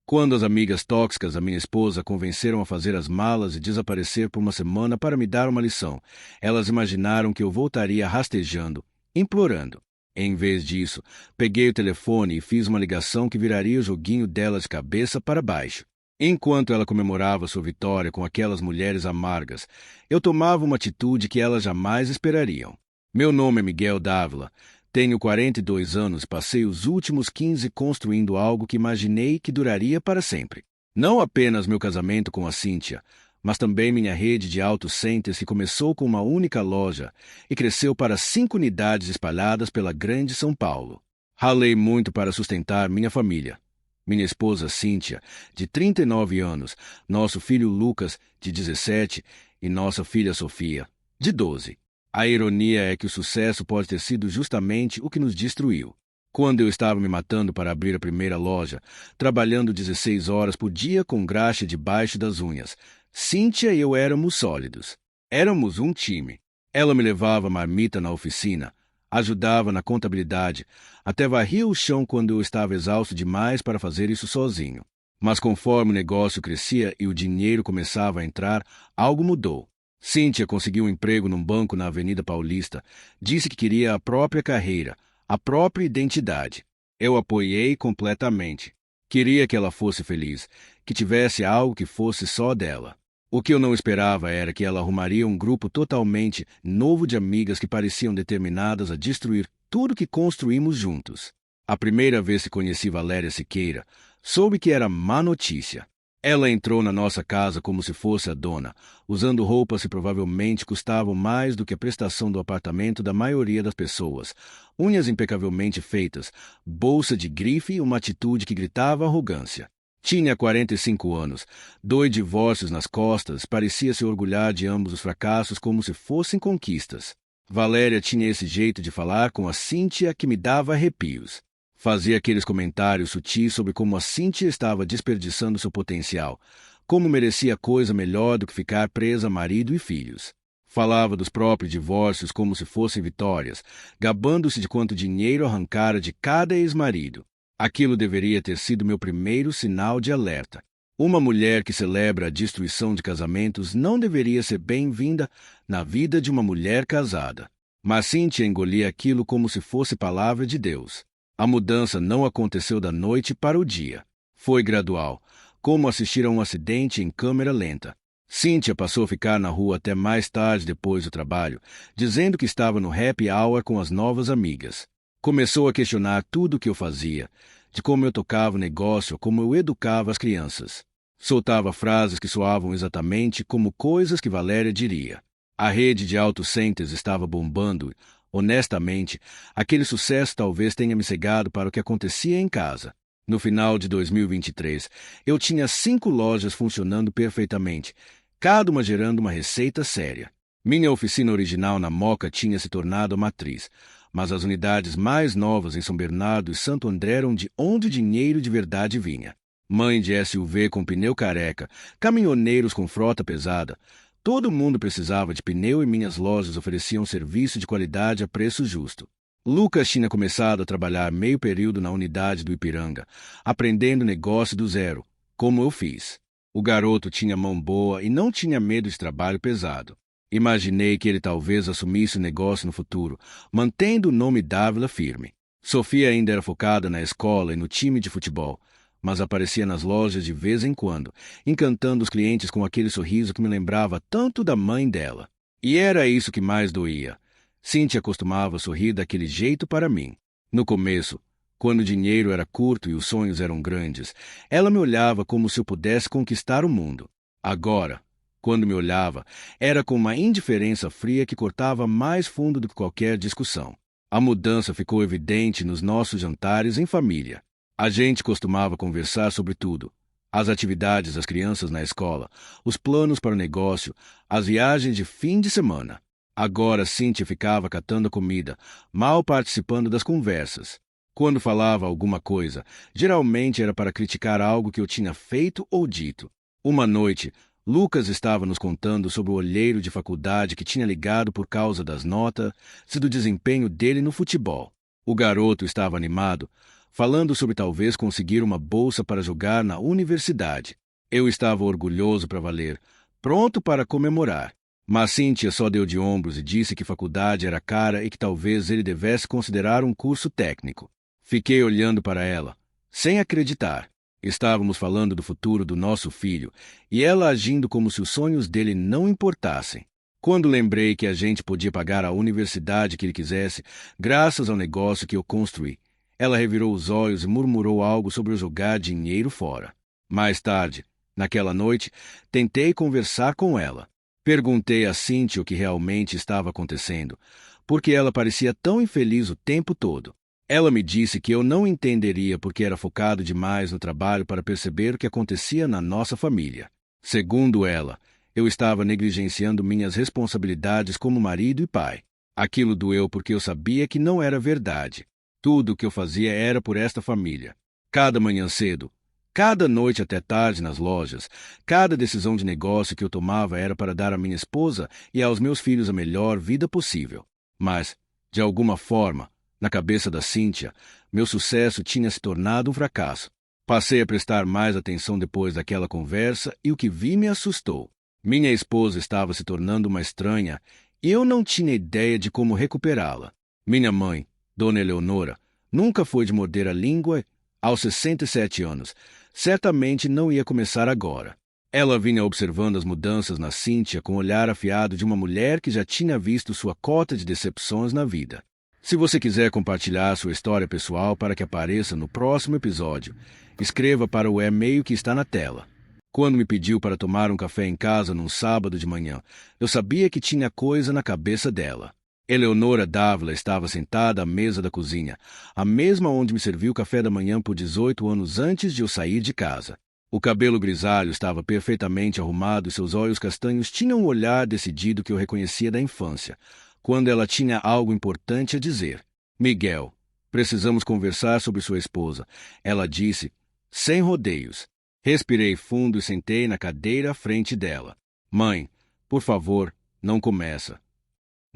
Quando as amigas tóxicas da minha esposa a convenceram a fazer as malas e desaparecer por uma semana para me dar uma lição, elas imaginaram que eu voltaria rastejando, implorando. Em vez disso, peguei o telefone e fiz uma ligação que viraria o joguinho dela de cabeça para baixo. Enquanto ela comemorava sua vitória com aquelas mulheres amargas, eu tomava uma atitude que elas jamais esperariam. Meu nome é Miguel Dávila. Tenho 42 anos e passei os últimos 15 construindo algo que imaginei que duraria para sempre. Não apenas meu casamento com a Cíntia, mas também minha rede de auto centers que começou com uma única loja e cresceu para 5 unidades espalhadas pela grande São Paulo. Ralei muito para sustentar minha família. Minha esposa Cíntia, de 39 anos, nosso filho Lucas, de 17, e nossa filha Sofia, de 12. A ironia é que o sucesso pode ter sido justamente o que nos destruiu. Quando eu estava me matando para abrir a primeira loja, trabalhando 16 horas por dia com graxa debaixo das unhas, Cíntia e eu éramos sólidos. Éramos um time. Ela me levava marmita na oficina, ajudava na contabilidade, até varria o chão quando eu estava exausto demais para fazer isso sozinho. Mas conforme o negócio crescia e o dinheiro começava a entrar, algo mudou. Cíntia conseguiu um emprego num banco na Avenida Paulista. Disse que queria a própria carreira, a própria identidade. Eu apoiei completamente. Queria que ela fosse feliz, que tivesse algo que fosse só dela. O que eu não esperava era que ela arrumaria um grupo totalmente novo de amigas que pareciam determinadas a destruir tudo que construímos juntos. A primeira vez que conheci Valéria Siqueira, soube que era má notícia. Ela entrou na nossa casa como se fosse a dona, usando roupas que provavelmente custavam mais do que a prestação do apartamento da maioria das pessoas, unhas impecavelmente feitas, bolsa de grife e uma atitude que gritava arrogância. Tinha 45 anos, 2 divórcios nas costas, parecia se orgulhar de ambos os fracassos como se fossem conquistas. Valéria tinha esse jeito de falar com a Cíntia que me dava arrepios. Fazia aqueles comentários sutis sobre como a Cíntia estava desperdiçando seu potencial, como merecia coisa melhor do que ficar presa a marido e filhos. Falava dos próprios divórcios como se fossem vitórias, gabando-se de quanto dinheiro arrancara de cada ex-marido. Aquilo deveria ter sido meu primeiro sinal de alerta. Uma mulher que celebra a destruição de casamentos não deveria ser bem-vinda na vida de uma mulher casada. Mas Cíntia engolia aquilo como se fosse palavra de Deus. A mudança não aconteceu da noite para o dia. Foi gradual, como assistir a um acidente em câmera lenta. Cíntia passou a ficar na rua até mais tarde depois do trabalho, dizendo que estava no happy hour com as novas amigas. Começou a questionar tudo o que eu fazia, de como eu tocava o negócio, como eu educava as crianças. Soltava frases que soavam exatamente como coisas que Valéria diria. A rede de auto centers estava bombando. Honestamente, aquele sucesso talvez tenha me cegado para o que acontecia em casa. No final de 2023, eu tinha 5 lojas funcionando perfeitamente, cada uma gerando uma receita séria. Minha oficina original na Moca tinha se tornado a matriz, mas as unidades mais novas em São Bernardo e Santo André eram de onde o dinheiro de verdade vinha. Mãe de SUV com pneu careca, caminhoneiros com frota pesada. Todo mundo precisava de pneu e minhas lojas ofereciam um serviço de qualidade a preço justo. Lucas tinha começado a trabalhar meio período na unidade do Ipiranga, aprendendo negócio do zero, como eu fiz. O garoto tinha mão boa e não tinha medo de trabalho pesado. Imaginei que ele talvez assumisse o negócio no futuro, mantendo o nome Dávila firme. Sofia ainda era focada na escola e no time de futebol, mas aparecia nas lojas de vez em quando, encantando os clientes com aquele sorriso que me lembrava tanto da mãe dela. E era isso que mais doía. Cíntia costumava sorrir daquele jeito para mim. No começo, quando o dinheiro era curto e os sonhos eram grandes, ela me olhava como se eu pudesse conquistar o mundo. Agora, quando me olhava, era com uma indiferença fria que cortava mais fundo do que qualquer discussão. A mudança ficou evidente nos nossos jantares em família. A gente costumava conversar sobre tudo. As atividades das crianças na escola, os planos para o negócio, as viagens de fim de semana. Agora Cíntia ficava catando a comida, mal participando das conversas. Quando falava alguma coisa, geralmente era para criticar algo que eu tinha feito ou dito. Uma noite, Lucas estava nos contando sobre o olheiro de faculdade que tinha ligado por causa das notas e do desempenho dele no futebol. O garoto estava animado. falando sobre talvez conseguir uma bolsa para jogar na universidade. Eu estava orgulhoso para valer, pronto para comemorar. Mas Cynthia só deu de ombros e disse que faculdade era cara e que talvez ele devesse considerar um curso técnico. Fiquei olhando para ela, sem acreditar. Estávamos falando do futuro do nosso filho, e ela agindo como se os sonhos dele não importassem. Quando lembrei que a gente podia pagar a universidade que ele quisesse, graças ao negócio que eu construí, ela revirou os olhos e murmurou algo sobre eu jogar dinheiro fora. Mais tarde, naquela noite, tentei conversar com ela. Perguntei a Cynthia o que realmente estava acontecendo, porque ela parecia tão infeliz o tempo todo. Ela me disse que eu não entenderia porque era focado demais no trabalho para perceber o que acontecia na nossa família. Segundo ela, eu estava negligenciando minhas responsabilidades como marido e pai. Aquilo doeu porque eu sabia que não era verdade. Tudo o que eu fazia era por esta família. Cada manhã cedo, cada noite até tarde nas lojas, cada decisão de negócio que eu tomava era para dar à minha esposa e aos meus filhos a melhor vida possível. Mas, de alguma forma, na cabeça da Cynthia, meu sucesso tinha se tornado um fracasso. Passei a prestar mais atenção depois daquela conversa e o que vi me assustou. Minha esposa estava se tornando uma estranha e eu não tinha ideia de como recuperá-la. Minha mãe, Dona Eleonora, nunca foi de morder a língua aos 67 anos. Certamente não ia começar agora. Ela vinha observando as mudanças na Cynthia com o olhar afiado de uma mulher que já tinha visto sua cota de decepções na vida. Se você quiser compartilhar sua história pessoal para que apareça no próximo episódio, escreva para o e-mail que está na tela. Quando me pediu para tomar um café em casa num sábado de manhã, eu sabia que tinha coisa na cabeça dela. Eleonora Dávila estava sentada à mesa da cozinha, a mesma onde me serviu o café da manhã por 18 anos antes de eu sair de casa. O cabelo grisalho estava perfeitamente arrumado e seus olhos castanhos tinham um olhar decidido que eu reconhecia da infância, quando ela tinha algo importante a dizer. Miguel, precisamos conversar sobre sua esposa, ela disse, sem rodeios. Respirei fundo e sentei na cadeira à frente dela. Mãe, por favor, não começa.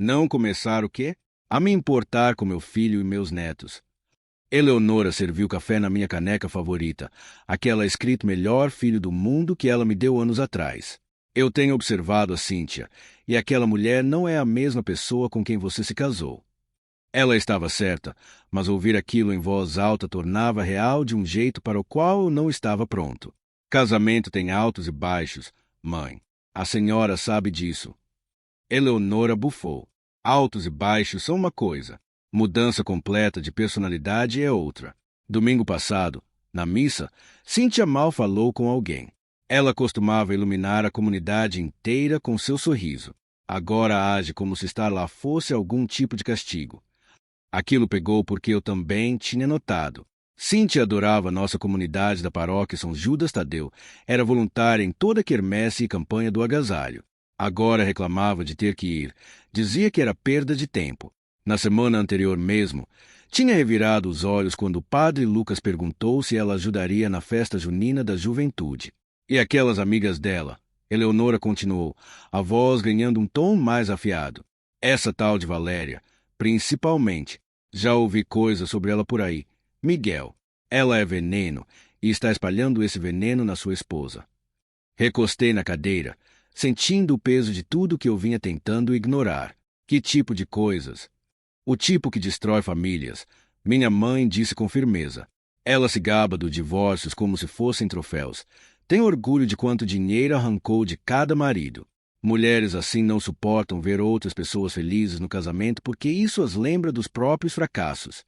Não começar o quê? A me importar com meu filho e meus netos. Eleonora serviu café na minha caneca favorita, aquela escrito melhor filho do mundo que ela me deu anos atrás. Eu tenho observado a Cynthia, e aquela mulher não é a mesma pessoa com quem você se casou. Ela estava certa, mas ouvir aquilo em voz alta tornava real de um jeito para o qual eu não estava pronto. Casamento tem altos e baixos, mãe. A senhora sabe disso. Eleonora bufou. Altos e baixos são uma coisa, mudança completa de personalidade é outra. Domingo passado, na missa, Cynthia mal falou com alguém. Ela costumava iluminar a comunidade inteira com seu sorriso. Agora age como se estar lá fosse algum tipo de castigo. Aquilo pegou porque eu também tinha notado. Cynthia adorava nossa comunidade da paróquia São Judas Tadeu. Era voluntária em toda a quermesse e campanha do agasalho. Agora reclamava de ter que ir. Dizia que era perda de tempo. Na semana anterior mesmo, tinha revirado os olhos quando o padre Lucas perguntou se ela ajudaria na festa junina da juventude. E aquelas amigas dela? Eleonora continuou, a voz ganhando um tom mais afiado. Essa tal de Valéria, principalmente. Já ouvi coisas sobre ela por aí. Miguel, ela é veneno e está espalhando esse veneno na sua esposa. Recostei na cadeira, sentindo o peso de tudo que eu vinha tentando ignorar. Que tipo de coisas? O tipo que destrói famílias. Minha mãe disse com firmeza. Ela se gaba dos divórcios como se fossem troféus. Tem orgulho de quanto dinheiro arrancou de cada marido. Mulheres assim não suportam ver outras pessoas felizes no casamento porque isso as lembra dos próprios fracassos.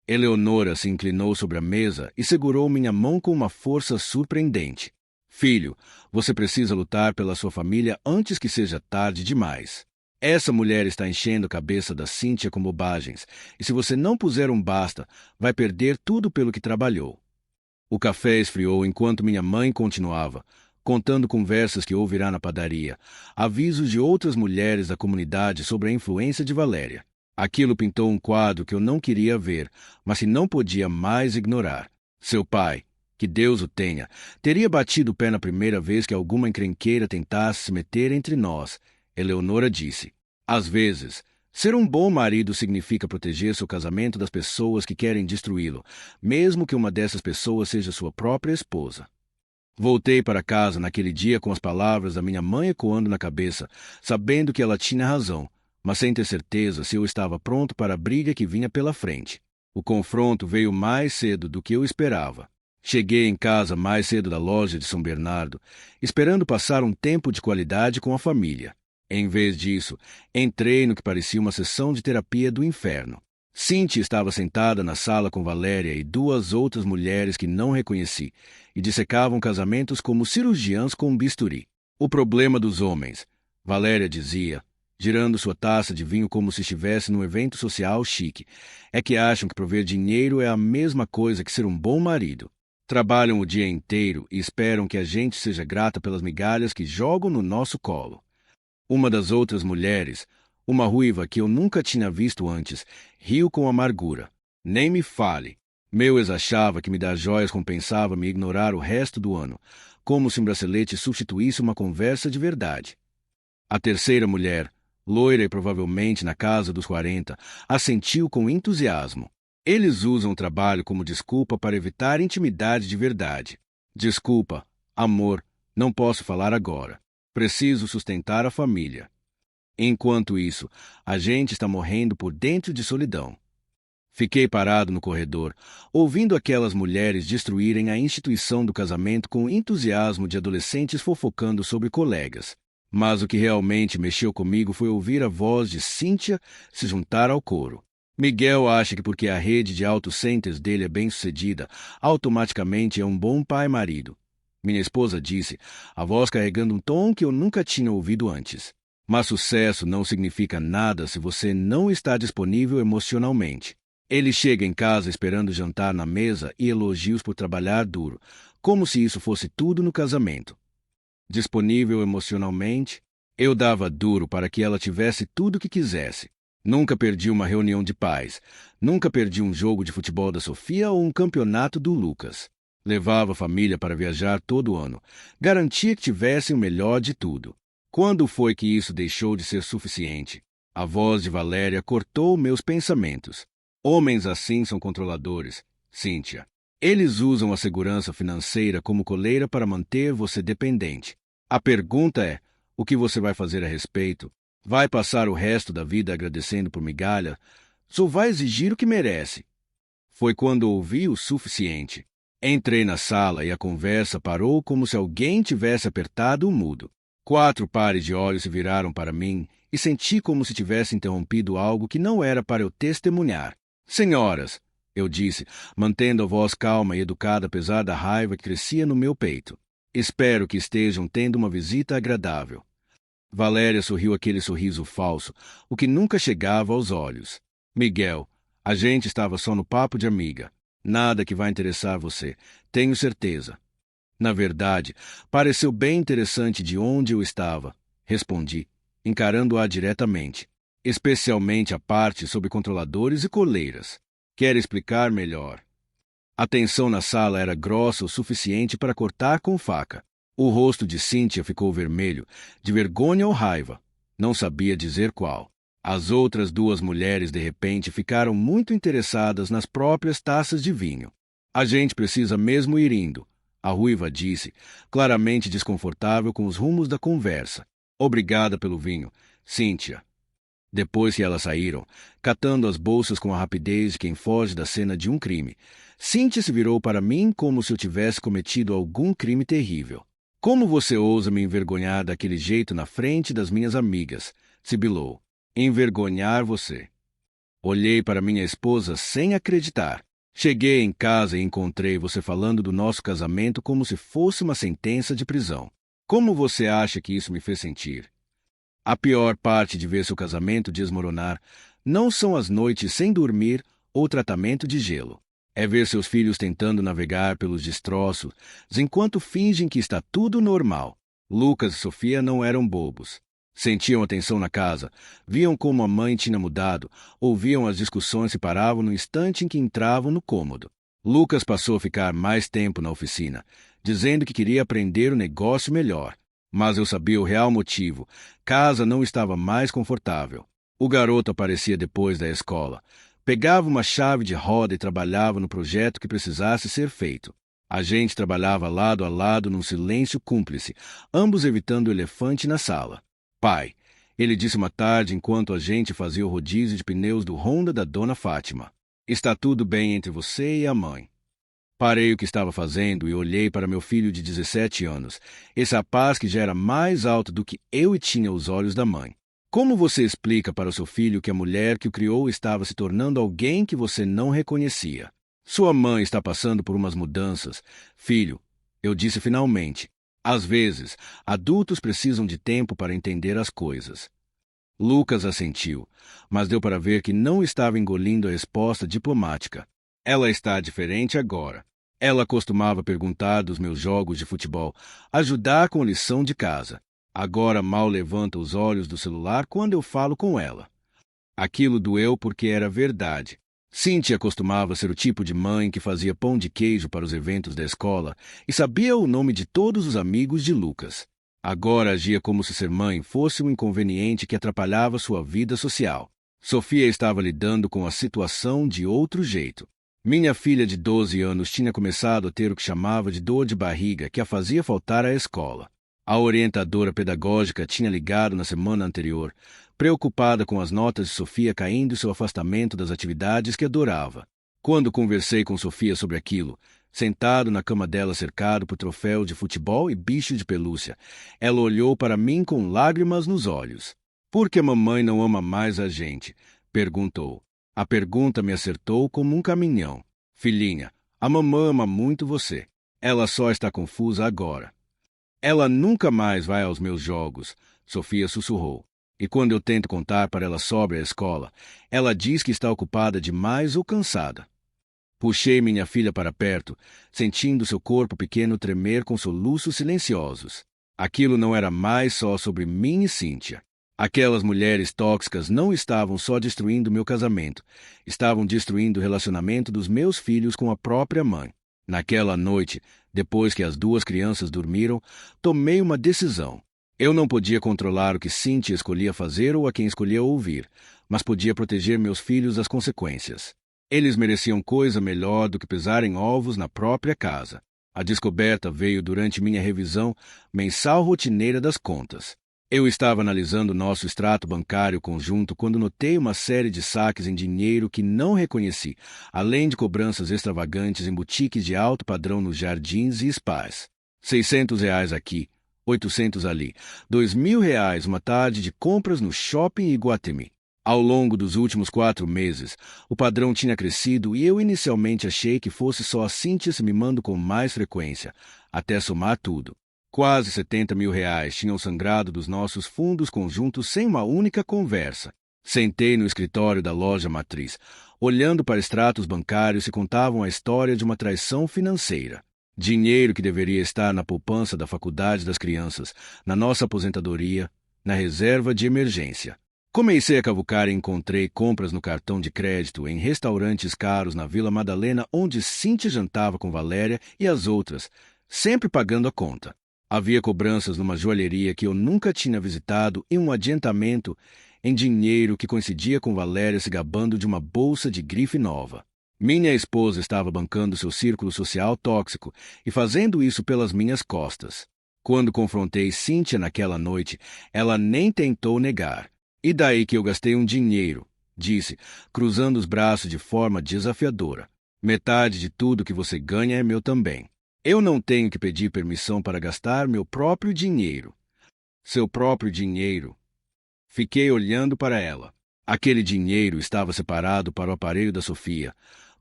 Eleonora se inclinou sobre a mesa e segurou minha mão com uma força surpreendente. Filho, você precisa lutar pela sua família antes que seja tarde demais. Essa mulher está enchendo a cabeça da Cynthia com bobagens, e se você não puser um basta, vai perder tudo pelo que trabalhou. O café esfriou enquanto minha mãe continuava, contando conversas que ouvirá na padaria, avisos de outras mulheres da comunidade sobre a influência de Valéria. Aquilo pintou um quadro que eu não queria ver, mas que não podia mais ignorar. Seu pai, que Deus o tenha, teria batido o pé na primeira vez que alguma encrenqueira tentasse se meter entre nós. Eleonora disse. Às vezes, Ser um bom marido significa proteger seu casamento das pessoas que querem destruí-lo, mesmo que uma dessas pessoas seja sua própria esposa. Voltei para casa naquele dia com as palavras da minha mãe ecoando na cabeça, sabendo que ela tinha razão, mas sem ter certeza se eu estava pronto para a briga que vinha pela frente. O confronto veio mais cedo do que eu esperava. Cheguei em casa mais cedo da loja de São Bernardo, esperando passar um tempo de qualidade com a família. Em vez disso, entrei no que parecia uma sessão de terapia do inferno. Cynthia estava sentada na sala com Valéria e duas outras mulheres que não reconheci, e dissecavam casamentos como cirurgiãs com um bisturi. O problema dos homens, Valéria dizia, girando sua taça de vinho como se estivesse num evento social chique, é que acham que prover dinheiro é a mesma coisa que ser um bom marido. Trabalham o dia inteiro e esperam que a gente seja grata pelas migalhas que jogam no nosso colo. Uma das outras mulheres, uma ruiva que eu nunca tinha visto antes, riu com amargura. Nem me fale. Meu ex achava que me dar joias compensava me ignorar o resto do ano, como se um bracelete substituísse uma conversa de verdade. A terceira mulher, loira e provavelmente na casa dos 40, assentiu com entusiasmo. Eles usam o trabalho como desculpa para evitar intimidade de verdade. Desculpa, amor, não posso falar agora. Preciso sustentar a família. Enquanto isso, a gente está morrendo por dentro de solidão. Fiquei parado no corredor, ouvindo aquelas mulheres destruírem a instituição do casamento com o entusiasmo de adolescentes fofocando sobre colegas. Mas o que realmente mexeu comigo foi ouvir a voz de Cynthia se juntar ao coro. Miguel acha que porque a rede de auto-centers dele é bem-sucedida, automaticamente é um bom pai-marido. Minha esposa disse, a voz carregando um tom que eu nunca tinha ouvido antes. Mas sucesso não significa nada se você não está disponível emocionalmente. Ele chega em casa esperando jantar na mesa e elogios por trabalhar duro, como se isso fosse tudo no casamento. Disponível emocionalmente, eu dava duro para que ela tivesse tudo o que quisesse. Nunca perdi uma reunião de pais, nunca perdi um jogo de futebol da Sofia ou um campeonato do Lucas. Levava a família para viajar todo ano. Garantia que tivessem o melhor de tudo. Quando foi que isso deixou de ser suficiente? A voz de Valéria cortou meus pensamentos. Homens assim são controladores, Cynthia. Eles usam a segurança financeira como coleira para manter você dependente. A pergunta é, o que você vai fazer a respeito? Vai passar o resto da vida agradecendo por migalha? Só vai exigir o que merece. Foi quando ouvi o suficiente. Entrei na sala e a conversa parou como se alguém tivesse apertado o mudo. 4 pares de olhos se viraram para mim e senti como se tivesse interrompido algo que não era para eu testemunhar. Senhoras, eu disse, mantendo a voz calma e educada apesar da raiva que crescia no meu peito. Espero que estejam tendo uma visita agradável. Valéria sorriu aquele sorriso falso, o que nunca chegava aos olhos. Miguel, a gente estava só no papo de amiga. Nada que vai interessar você, tenho certeza. Na verdade, pareceu bem interessante de onde eu estava, respondi, encarando-a diretamente. Especialmente a parte sobre controladores e coleiras. Quer explicar melhor? A tensão na sala era grossa o suficiente para cortar com faca. O rosto de Cynthia ficou vermelho, de vergonha ou raiva. Não sabia dizer qual. As outras 2 mulheres, de repente, ficaram muito interessadas nas próprias taças de vinho. A gente precisa mesmo ir indo, a ruiva disse, claramente desconfortável com os rumos da conversa. Obrigada pelo vinho, Cynthia. Depois que elas saíram, catando as bolsas com a rapidez de quem foge da cena de um crime, Cynthia se virou para mim como se eu tivesse cometido algum crime terrível. Como você ousa me envergonhar daquele jeito na frente das minhas amigas? Sibilou. Envergonhar você. Olhei para minha esposa sem acreditar. Cheguei em casa e encontrei você falando do nosso casamento como se fosse uma sentença de prisão. Como você acha que isso me fez sentir? A pior parte de ver seu casamento desmoronar não são as noites sem dormir ou tratamento de gelo. É ver seus filhos tentando navegar pelos destroços enquanto fingem que está tudo normal. Lucas e Sofia não eram bobos. Sentiam a tensão na casa, viam como a mãe tinha mudado, ouviam as discussões e paravam no instante em que entravam no cômodo. Lucas passou a ficar mais tempo na oficina, dizendo que queria aprender o negócio melhor. Mas eu sabia o real motivo. Casa não estava mais confortável. O garoto aparecia depois da escola. Pegava uma chave de roda e trabalhava no projeto que precisasse ser feito. A gente trabalhava lado a lado num silêncio cúmplice, ambos evitando o elefante na sala. Pai, ele disse uma tarde enquanto a gente fazia o rodízio de pneus do Honda da Dona Fátima. Está tudo bem entre você e a mãe. Parei o que estava fazendo e olhei para meu filho de 17 anos, esse rapaz que já era mais alto do que eu e tinha os olhos da mãe. Como você explica para o seu filho que a mulher que o criou estava se tornando alguém que você não reconhecia? Sua mãe está passando por umas mudanças. Filho, eu disse finalmente. Às vezes, adultos precisam de tempo para entender as coisas. Lucas assentiu, mas deu para ver que não estava engolindo a resposta diplomática. Ela está diferente agora. Ela costumava perguntar dos meus jogos de futebol, ajudar com lição de casa. Agora mal levanta os olhos do celular quando eu falo com ela. Aquilo doeu porque era verdade. Cíntia costumava ser o tipo de mãe que fazia pão de queijo para os eventos da escola e sabia o nome de todos os amigos de Lucas. Agora agia como se ser mãe fosse um inconveniente que atrapalhava sua vida social. Sofia estava lidando com a situação de outro jeito. Minha filha de 12 anos tinha começado a ter o que chamava de dor de barriga que a fazia faltar à escola. A orientadora pedagógica tinha ligado na semana anterior, preocupada com as notas de Sofia caindo e seu afastamento das atividades que adorava. Quando conversei com Sofia sobre aquilo, sentado na cama dela cercado por troféus de futebol e bicho de pelúcia, ela olhou para mim com lágrimas nos olhos. Por que a mamãe não ama mais a gente? Perguntou. A pergunta me acertou como um caminhão. Filhinha, a mamãe ama muito você. Ela só está confusa agora. Ela nunca mais vai aos meus jogos, Sofia sussurrou. E quando eu tento contar para ela sobre a escola, ela diz que está ocupada demais ou cansada. Puxei minha filha para perto, sentindo seu corpo pequeno tremer com soluços silenciosos. Aquilo não era mais só sobre mim e Cíntia. Aquelas mulheres tóxicas não estavam só destruindo meu casamento, estavam destruindo o relacionamento dos meus filhos com a própria mãe. Naquela noite, depois que as duas crianças dormiram, tomei uma decisão. Eu não podia controlar o que Cíntia escolhia fazer ou a quem escolhia ouvir, mas podia proteger meus filhos das consequências. Eles mereciam coisa melhor do que pisar em ovos na própria casa. A descoberta veio durante minha revisão mensal rotineira das contas. Eu estava analisando nosso extrato bancário conjunto quando notei uma série de saques em dinheiro que não reconheci, além de cobranças extravagantes em boutiques de alto padrão nos jardins e spas. R$ 600 aqui, 800 ali, R$ 2.000 uma tarde de compras no shopping Iguatemi. Ao longo dos últimos 4 meses, o padrão tinha crescido e eu inicialmente achei que fosse só a Cíntia se mimando com mais frequência, até somar tudo. Quase R$ 70.000 tinham sangrado dos nossos fundos conjuntos sem uma única conversa. Sentei no escritório da loja matriz, olhando para extratos bancários que contavam a história de uma traição financeira. Dinheiro que deveria estar na poupança da faculdade das crianças, na nossa aposentadoria, na reserva de emergência. Comecei a cavucar e encontrei compras no cartão de crédito em restaurantes caros na Vila Madalena, onde Cíntia jantava com Valéria e as outras, sempre pagando a conta. Havia cobranças numa joalheria que eu nunca tinha visitado e um adiantamento em dinheiro que coincidia com Valéria se gabando de uma bolsa de grife nova. Minha esposa estava bancando seu círculo social tóxico e fazendo isso pelas minhas costas. Quando confrontei Cíntia naquela noite, ela nem tentou negar. E daí que eu gastei um dinheiro, disse, cruzando os braços de forma desafiadora. Metade de tudo que você ganha é meu também. Eu não tenho que pedir permissão para gastar meu próprio dinheiro. Seu próprio dinheiro. Fiquei olhando para ela. Aquele dinheiro estava separado para o aparelho da Sofia,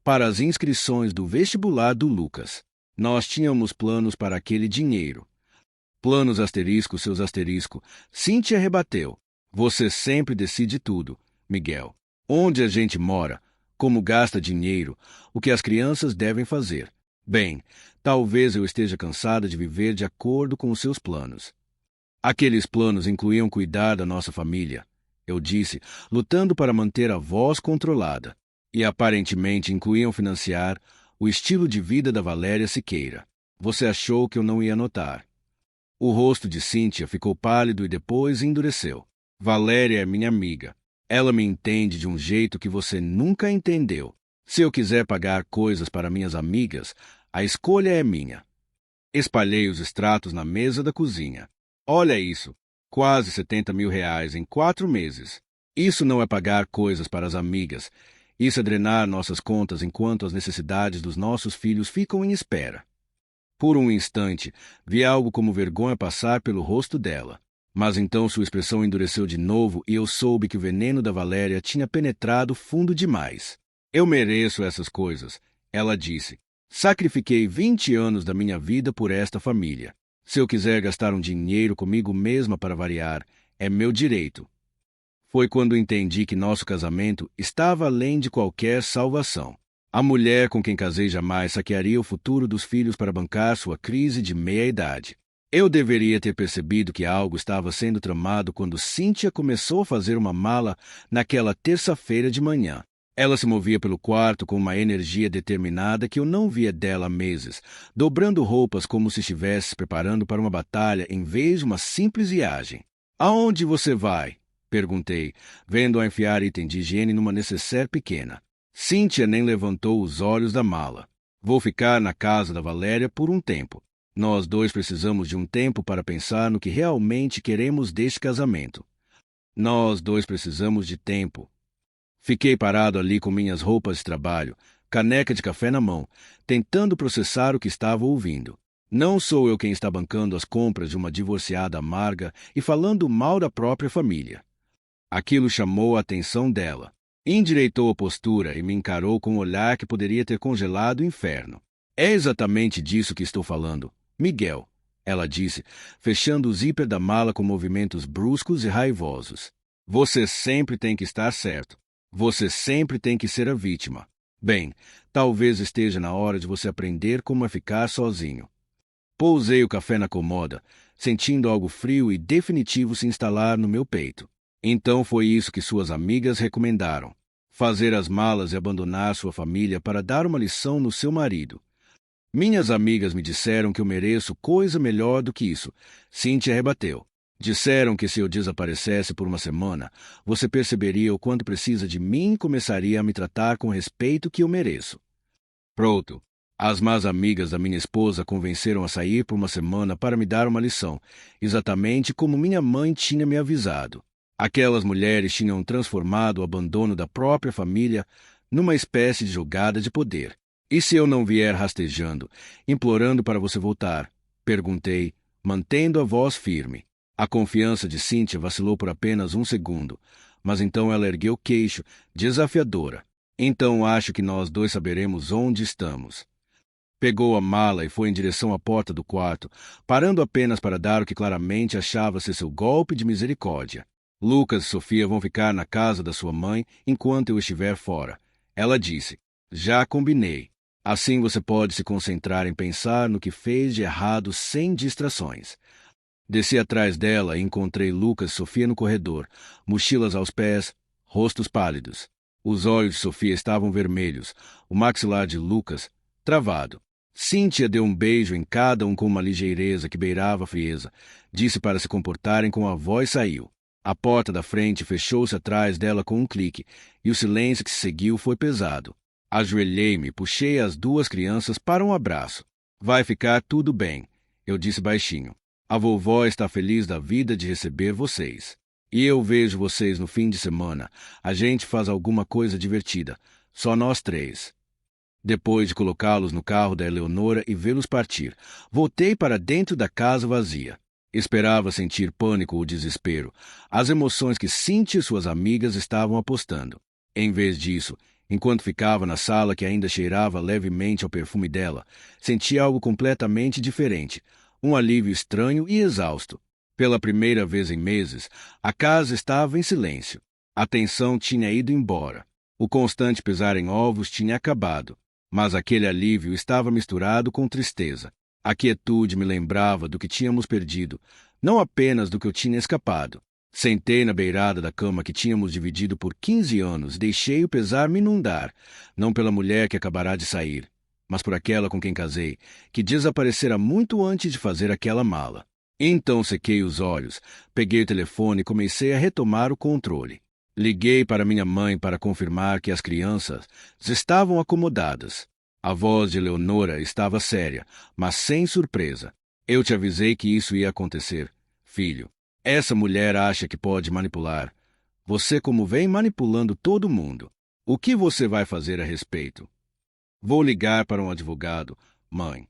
para as inscrições do vestibular do Lucas. Nós tínhamos planos para aquele dinheiro. Planos asterisco, seus asterisco. Cíntia rebateu. Você sempre decide tudo, Miguel. Onde a gente mora, como gasta dinheiro, o que as crianças devem fazer. Bem, talvez eu esteja cansada de viver de acordo com os seus planos. Aqueles planos incluíam cuidar da nossa família, eu disse, lutando para manter a voz controlada. E aparentemente incluíam financiar o estilo de vida da Valéria Siqueira. Você achou que eu não ia notar. O rosto de Cíntia ficou pálido e depois endureceu. Valéria é minha amiga. Ela me entende de um jeito que você nunca entendeu. Se eu quiser pagar coisas para minhas amigas, a escolha é minha. Espalhei os extratos na mesa da cozinha. Olha isso, quase 70 mil reais em 4 meses. Isso não é pagar coisas para as amigas. Isso é drenar nossas contas enquanto as necessidades dos nossos filhos ficam em espera. Por um instante, vi algo como vergonha passar pelo rosto dela. Mas então sua expressão endureceu de novo e eu soube que o veneno da Valéria tinha penetrado fundo demais. Eu mereço essas coisas, ela disse. Sacrifiquei 20 anos da minha vida por esta família. Se eu quiser gastar um dinheiro comigo mesma para variar, é meu direito. Foi quando entendi que nosso casamento estava além de qualquer salvação. A mulher com quem casei jamais saquearia o futuro dos filhos para bancar sua crise de meia-idade. Eu deveria ter percebido que algo estava sendo tramado quando Cíntia começou a fazer uma mala naquela terça-feira de manhã. Ela se movia pelo quarto com uma energia determinada que eu não via dela há meses, dobrando roupas como se estivesse se preparando para uma batalha em vez de uma simples viagem. "Aonde você vai?" perguntei, vendo-a enfiar item de higiene numa nécessaire pequena. Cíntia nem levantou os olhos da mala. "Vou ficar na casa da Valéria por um tempo. Nós dois precisamos de um tempo para pensar no que realmente queremos deste casamento. Nós dois precisamos de tempo." Fiquei parado ali com minhas roupas de trabalho, caneca de café na mão, tentando processar o que estava ouvindo. Não sou eu quem está bancando as compras de uma divorciada amarga e falando mal da própria família. Aquilo chamou a atenção dela. Endireitou a postura e me encarou com um olhar que poderia ter congelado o inferno. "É exatamente disso que estou falando, Miguel", ela disse, fechando o zíper da mala com movimentos bruscos e raivosos. "Você sempre tem que estar certo. Você sempre tem que ser a vítima. Bem, talvez esteja na hora de você aprender como é ficar sozinho." Pousei o café na comoda, sentindo algo frio e definitivo se instalar no meu peito. Então foi isso que suas amigas recomendaram: fazer as malas e abandonar sua família para dar uma lição no seu marido. Minhas amigas me disseram que eu mereço coisa melhor do que isso. Cíntia rebateu. Disseram que se eu desaparecesse por uma semana, você perceberia o quanto precisa de mim e começaria a me tratar com o respeito que eu mereço. Pronto. As más amigas da minha esposa convenceram a sair por uma semana para me dar uma lição, exatamente como minha mãe tinha me avisado. Aquelas mulheres tinham transformado o abandono da própria família numa espécie de jogada de poder. "E se eu não vier rastejando, implorando para você voltar?" perguntei, mantendo a voz firme. A confiança de Cíntia vacilou por apenas um segundo, mas então ela ergueu o queixo, desafiadora. "Então acho que nós dois saberemos onde estamos." Pegou a mala e foi em direção à porta do quarto, parando apenas para dar o que claramente achava ser seu golpe de misericórdia. "Lucas e Sofia vão ficar na casa da sua mãe enquanto eu estiver fora." Ela disse. "Já combinei. Assim você pode se concentrar em pensar no que fez de errado sem distrações." Desci atrás dela e encontrei Lucas e Sofia no corredor, mochilas aos pés, rostos pálidos. Os olhos de Sofia estavam vermelhos, o maxilar de Lucas travado. Cíntia deu um beijo em cada um com uma ligeireza que beirava a frieza. Disse para se comportarem com a voz e saiu. A porta da frente fechou-se atrás dela com um clique, e o silêncio que se seguiu foi pesado. Ajoelhei-me e puxei as duas crianças para um abraço. "Vai ficar tudo bem", eu disse baixinho. "A vovó está feliz da vida de receber vocês. E eu vejo vocês no fim de semana. A gente faz alguma coisa divertida. Só nós três." Depois de colocá-los no carro da Eleonora e vê-los partir, voltei para dentro da casa vazia. Esperava sentir pânico ou desespero, as emoções que Cíntia e suas amigas estavam apostando. Em vez disso, enquanto ficava na sala que ainda cheirava levemente ao perfume dela, senti algo completamente diferente, um alívio estranho e exausto. Pela primeira vez em meses, a casa estava em silêncio. A tensão tinha ido embora. O constante pisar em ovos tinha acabado. Mas aquele alívio estava misturado com tristeza. A quietude me lembrava do que tínhamos perdido, não apenas do que eu tinha escapado. Sentei na beirada da cama que tínhamos dividido por 15 anos e deixei o pesar me inundar, não pela mulher que acabará de sair, mas por aquela com quem casei, que desaparecera muito antes de fazer aquela mala. Então sequei os olhos, peguei o telefone e comecei a retomar o controle. Liguei para minha mãe para confirmar que as crianças estavam acomodadas. A voz de Leonora estava séria, mas sem surpresa. Eu te avisei que isso ia acontecer, filho. Essa mulher acha que pode manipular. Você como vem manipulando todo mundo. O que você vai fazer a respeito? Vou ligar para um advogado, mãe.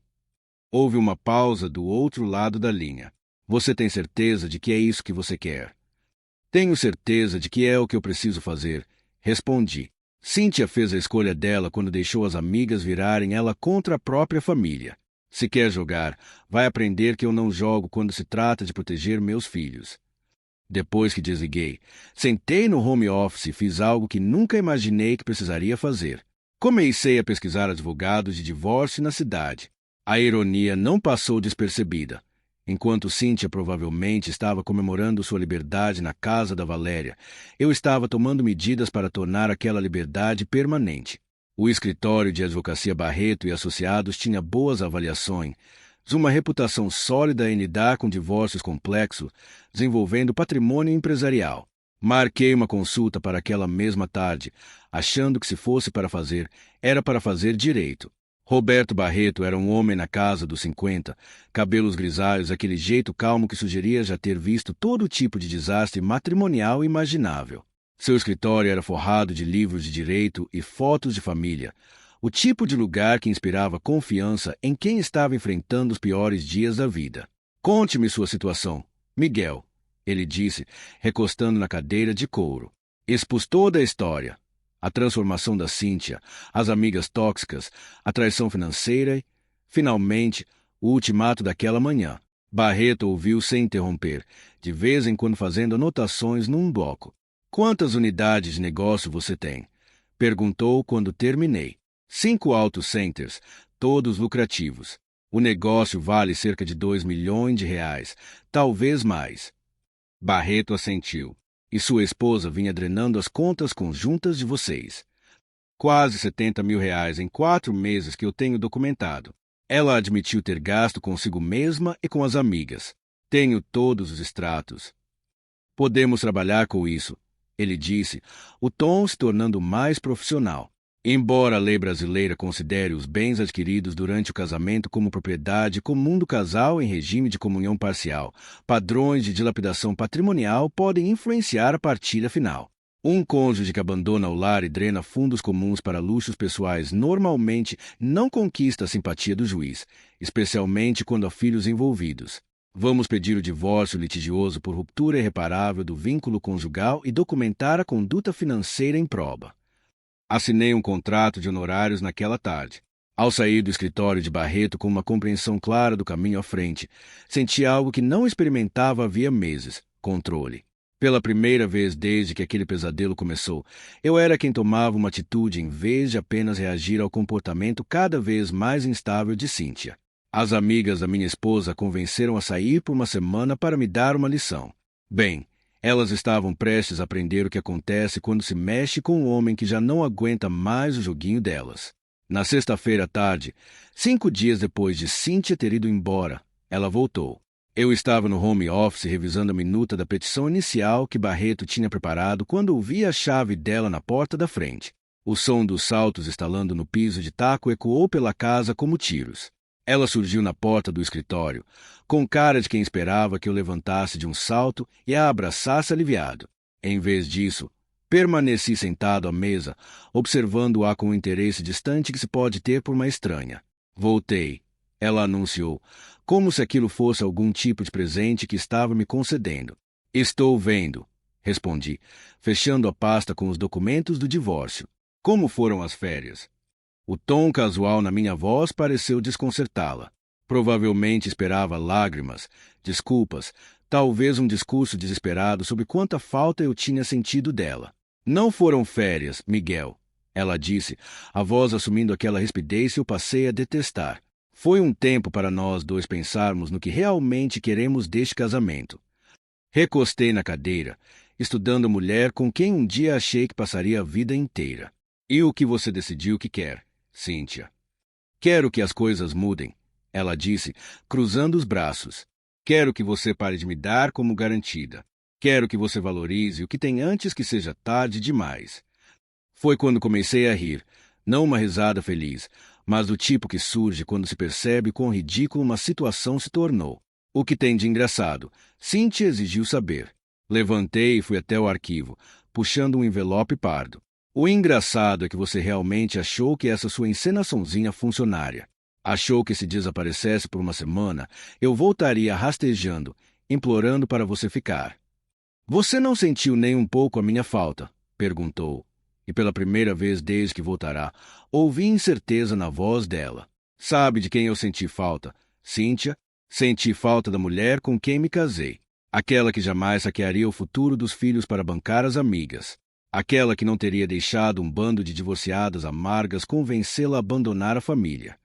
Houve uma pausa do outro lado da linha. Você tem certeza de que é isso que você quer? Tenho certeza de que é o que eu preciso fazer, respondi. Cynthia fez a escolha dela quando deixou as amigas virarem ela contra a própria família. Se quer jogar, vai aprender que eu não jogo quando se trata de proteger meus filhos. Depois que desliguei, sentei no home office e fiz algo que nunca imaginei que precisaria fazer. Comecei a pesquisar advogados de divórcio na cidade. A ironia não passou despercebida. Enquanto Cynthia provavelmente estava comemorando sua liberdade na casa da Valéria, eu estava tomando medidas para tornar aquela liberdade permanente. O escritório de advocacia Barreto e Associados tinha boas avaliações, uma reputação sólida em lidar com divórcios complexos, desenvolvendo patrimônio empresarial. Marquei uma consulta para aquela mesma tarde, achando que se fosse para fazer, era para fazer direito. Roberto Barreto era um homem na casa dos 50, cabelos grisalhos, aquele jeito calmo que sugeria já ter visto todo tipo de desastre matrimonial imaginável. Seu escritório era forrado de livros de direito e fotos de família, o tipo de lugar que inspirava confiança em quem estava enfrentando os piores dias da vida. Conte-me sua situação, Miguel, ele disse, recostando na cadeira de couro. Expus toda a história. A transformação da Cynthia, as amigas tóxicas, a traição financeira e, finalmente, o ultimato daquela manhã. Barreto ouviu sem interromper, de vez em quando fazendo anotações num bloco. Quantas unidades de negócio você tem? Perguntou quando terminei. 5 auto centers, todos lucrativos. O negócio vale cerca de 2 milhões de reais, talvez mais. Barreto assentiu. E sua esposa vinha drenando as contas conjuntas de vocês. Quase 70 mil reais em 4 meses que eu tenho documentado. Ela admitiu ter gasto consigo mesma e com as amigas. Tenho todos os extratos. Podemos trabalhar com isso, ele disse, o tom se tornando mais profissional. Embora a lei brasileira considere os bens adquiridos durante o casamento como propriedade comum do casal em regime de comunhão parcial, padrões de dilapidação patrimonial podem influenciar a partilha final. Um cônjuge que abandona o lar e drena fundos comuns para luxos pessoais normalmente não conquista a simpatia do juiz, especialmente quando há filhos envolvidos. Vamos pedir o divórcio litigioso por ruptura irreparável do vínculo conjugal e documentar a conduta financeira em prova. Assinei um contrato de honorários naquela tarde. Ao sair do escritório de Barreto com uma compreensão clara do caminho à frente, senti algo que não experimentava havia meses: controle. Pela primeira vez desde que aquele pesadelo começou, eu era quem tomava uma atitude em vez de apenas reagir ao comportamento cada vez mais instável de Cynthia. As amigas da minha esposa a convenceram a sair por uma semana para me dar uma lição. Bem, elas estavam prestes a aprender o que acontece quando se mexe com um homem que já não aguenta mais o joguinho delas. Na sexta-feira à tarde, 5 dias depois de Cynthia ter ido embora, ela voltou. Eu estava no home office revisando a minuta da petição inicial que Barreto tinha preparado quando ouvi a chave dela na porta da frente. O som dos saltos estalando no piso de taco ecoou pela casa como tiros. Ela surgiu na porta do escritório, com cara de quem esperava que eu levantasse de um salto e a abraçasse aliviado. Em vez disso, permaneci sentado à mesa, observando-a com o interesse distante que se pode ter por uma estranha. Voltei, ela anunciou, como se aquilo fosse algum tipo de presente que estava me concedendo. Estou vendo, respondi, fechando a pasta com os documentos do divórcio. Como foram as férias? O tom casual na minha voz pareceu desconcertá-la. Provavelmente esperava lágrimas, desculpas, talvez um discurso desesperado sobre quanta falta eu tinha sentido dela. Não foram férias, Miguel, ela disse, a voz assumindo aquela rispidez que eu passei a detestar. Foi um tempo para nós dois pensarmos no que realmente queremos deste casamento. Recostei na cadeira, estudando a mulher com quem um dia achei que passaria a vida inteira. E o que você decidiu que quer, Cynthia? Quero que as coisas mudem, ela disse, cruzando os braços. Quero que você pare de me dar como garantida. Quero que você valorize o que tem antes que seja tarde demais. Foi quando comecei a rir, não uma risada feliz, mas do tipo que surge quando se percebe quão ridícula uma situação se tornou. O que tem de engraçado? Cynthia exigiu saber. Levantei e fui até o arquivo, puxando um envelope pardo. O engraçado é que você realmente achou que essa sua encenaçãozinha funcionaria. Achou que se desaparecesse por uma semana, eu voltaria rastejando, implorando para você ficar. Você não sentiu nem um pouco a minha falta? Perguntou. E pela primeira vez desde que voltará, ouvi incerteza na voz dela. Sabe de quem eu senti falta? Cynthia? Senti falta da mulher com quem me casei. Aquela que jamais saquearia o futuro dos filhos para bancar as amigas. Aquela que não teria deixado um bando de divorciadas amargas convencê-la a abandonar a família.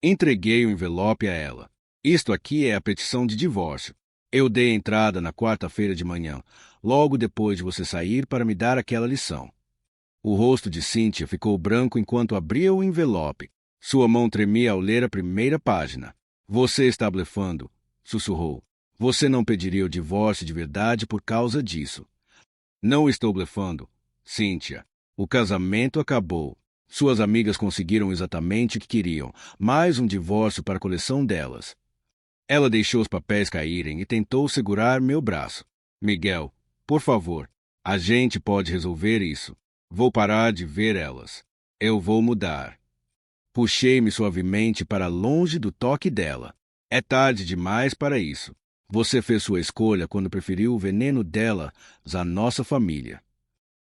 Entreguei o envelope a ela. Isto aqui é a petição de divórcio. Eu dei entrada na quarta-feira de manhã, logo depois de você sair para me dar aquela lição. O rosto de Cynthia ficou branco enquanto abria o envelope. Sua mão tremia ao ler a primeira página. Você está blefando, sussurrou. Você não pediria o divórcio de verdade por causa disso. Não estou blefando, Cynthia. O casamento acabou. Suas amigas conseguiram exatamente o que queriam, mais um divórcio para a coleção delas. Ela deixou os papéis caírem e tentou segurar meu braço. Miguel, por favor, a gente pode resolver isso. Vou parar de ver elas. Eu vou mudar. Puxei-me suavemente para longe do toque dela. É tarde demais para isso. Você fez sua escolha quando preferiu o veneno delas à nossa família.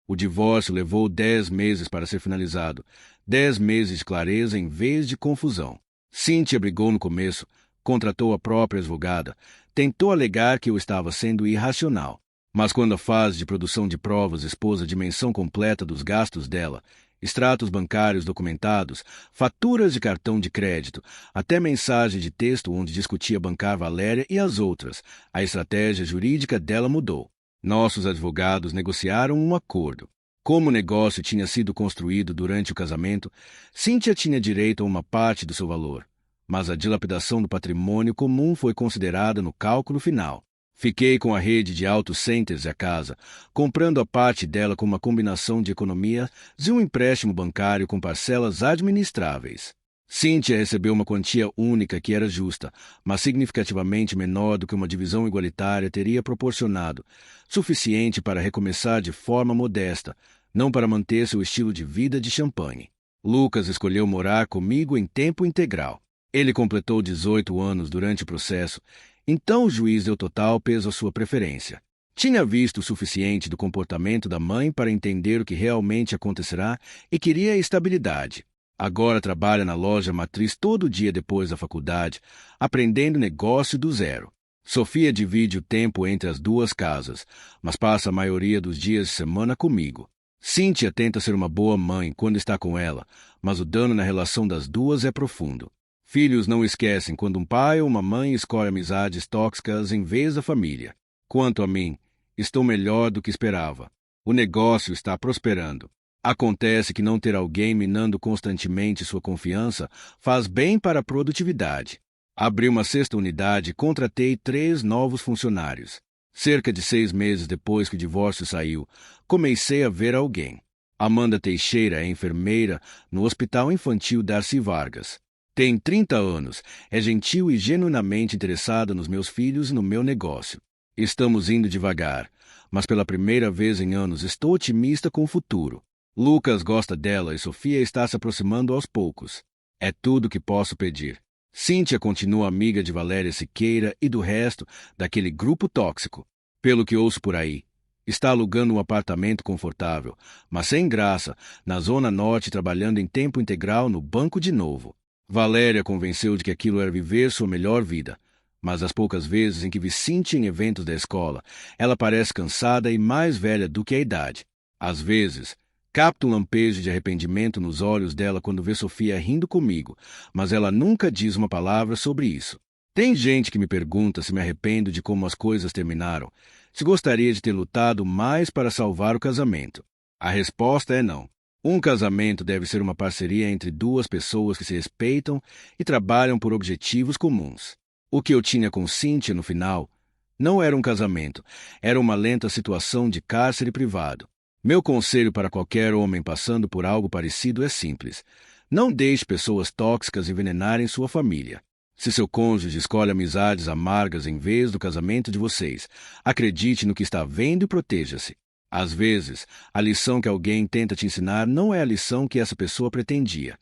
O divórcio levou 10 meses para ser finalizado. 10 meses de clareza em vez de confusão. Cynthia brigou no começo, contratou a própria advogada, tentou alegar que eu estava sendo irracional. Mas quando a fase de produção de provas expôs a dimensão completa dos gastos dela, extratos bancários documentados, faturas de cartão de crédito, até mensagem de texto onde discutia bancar Valéria e as outras, a estratégia jurídica dela mudou. Nossos advogados negociaram um acordo. Como o negócio tinha sido construído durante o casamento, Cynthia tinha direito a uma parte do seu valor, mas a dilapidação do patrimônio comum foi considerada no cálculo final. Fiquei com a rede de auto centers e a casa, comprando a parte dela com uma combinação de economia e um empréstimo bancário com parcelas administráveis. Cynthia recebeu uma quantia única que era justa, mas significativamente menor do que uma divisão igualitária teria proporcionado, suficiente para recomeçar de forma modesta, não para manter seu estilo de vida de champanhe. Lucas escolheu morar comigo em tempo integral. Ele completou 18 anos durante o processo, então o juiz deu total peso à sua preferência. Tinha visto o suficiente do comportamento da mãe para entender o que realmente acontecerá e queria estabilidade. Agora trabalha na loja matriz todo dia depois da faculdade, aprendendo negócio do zero. Sofia divide o tempo entre as duas casas, mas passa a maioria dos dias de semana comigo. Cynthia tenta ser uma boa mãe quando está com ela, mas o dano na relação das duas é profundo. Filhos não esquecem quando um pai ou uma mãe escolhe amizades tóxicas em vez da família. Quanto a mim, estou melhor do que esperava. O negócio está prosperando. Acontece que não ter alguém minando constantemente sua confiança faz bem para a produtividade. Abri uma sexta unidade e contratei 3 novos funcionários. Cerca de 6 meses depois que o divórcio saiu, comecei a ver alguém. Amanda Teixeira é enfermeira no Hospital Infantil Darcy Vargas. Tem 30 anos, é gentil e genuinamente interessada nos meus filhos e no meu negócio. Estamos indo devagar, mas pela primeira vez em anos estou otimista com o futuro. Lucas gosta dela e Sofia está se aproximando aos poucos. É tudo o que posso pedir. Cynthia continua amiga de Valéria Siqueira e do resto daquele grupo tóxico. Pelo que ouço por aí, está alugando um apartamento confortável, mas sem graça, na Zona Norte trabalhando em tempo integral no banco de novo. Valéria convenceu de que aquilo era viver sua melhor vida, mas as poucas vezes em que vi Cynthia em eventos da escola, ela parece cansada e mais velha do que a idade. Às vezes, capto um lampejo de arrependimento nos olhos dela quando vê Sofia rindo comigo, mas ela nunca diz uma palavra sobre isso. Tem gente que me pergunta se me arrependo de como as coisas terminaram, se gostaria de ter lutado mais para salvar o casamento. A resposta é não. Um casamento deve ser uma parceria entre 2 pessoas que se respeitam e trabalham por objetivos comuns. O que eu tinha com Cynthia no final Não era um casamento, era uma lenta situação de cárcere privado. Meu conselho para qualquer homem passando por algo parecido é simples. Não deixe pessoas tóxicas envenenarem sua família. Se seu cônjuge escolhe amizades amargas em vez do casamento de vocês, acredite no que está vendo e proteja-se. Às vezes, a lição que alguém tenta te ensinar não é a lição que essa pessoa pretendia.